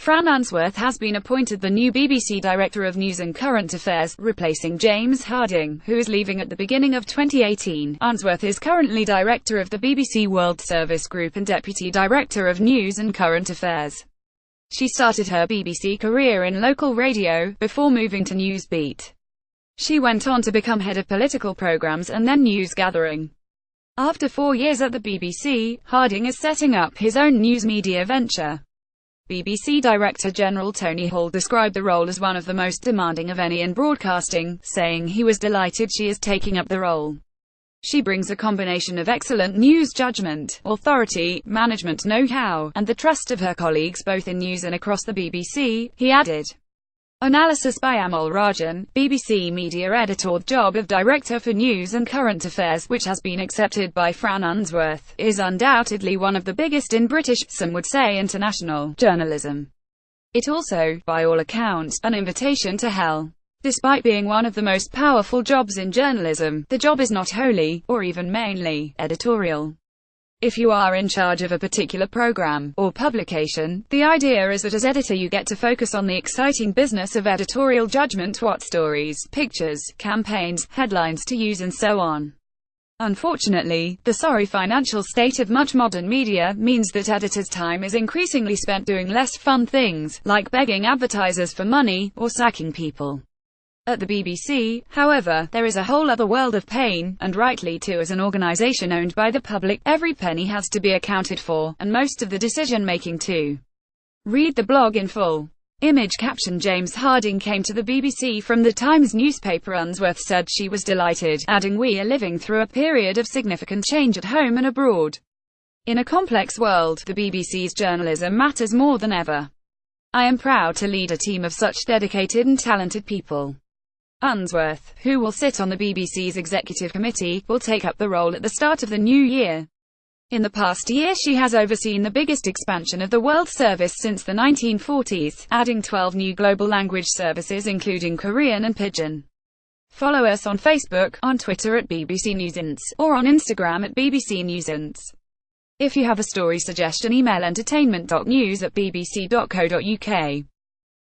Fran Unsworth has been appointed the new BBC Director of News and Current Affairs, replacing James Harding, who is leaving at the beginning of 2018. Unsworth is currently Director of the BBC World Service Group and Deputy Director of News and Current Affairs. She started her BBC career in local radio, before moving to Newsbeat. She went on to become head of political programmes and then news gathering. After 4 years at the BBC, Harding is setting up his own news media venture. BBC Director-General Tony Hall described the role as one of the most demanding of any in broadcasting, saying he was delighted she is taking up the role. She brings a combination of excellent news judgment, authority, management know-how, and the trust of her colleagues both in news and across the BBC, he added. Analysis by Amol Rajan, BBC Media Editor. The job of Director for News and Current Affairs, which has been accepted by Fran Unsworth, is undoubtedly one of the biggest in British, some would say international, journalism. It also, by all accounts, an invitation to hell. Despite being one of the most powerful jobs in journalism, the job is not wholly, or even mainly, editorial. If you are in charge of a particular program, or publication, the idea is that as editor you get to focus on the exciting business of editorial judgment, what stories, pictures, campaigns, headlines to use and so on. Unfortunately, the sorry financial state of much modern media means that editors' time is increasingly spent doing less fun things, like begging advertisers for money, or sacking people. At the BBC, however, there is a whole other world of pain, and rightly too. As an organisation owned by the public, every penny has to be accounted for, and most of the decision-making too. Read the blog in full. Image caption. James Harding came to the BBC from the Times newspaper. Unsworth said she was delighted, adding, "We are living through a period of significant change at home and abroad. In a complex world, the BBC's journalism matters more than ever. I am proud to lead a team of such dedicated and talented people." Unsworth, who will sit on the BBC's executive committee, will take up the role at the start of the new year. In the past year she has overseen the biggest expansion of the World Service since the 1940s, adding 12 new global language services including Korean and Pidgin. Follow us on Facebook, on Twitter at BBC Newsance, or on Instagram at BBC Newsance. If you have a story suggestion, email entertainment.news@bbc.co.uk.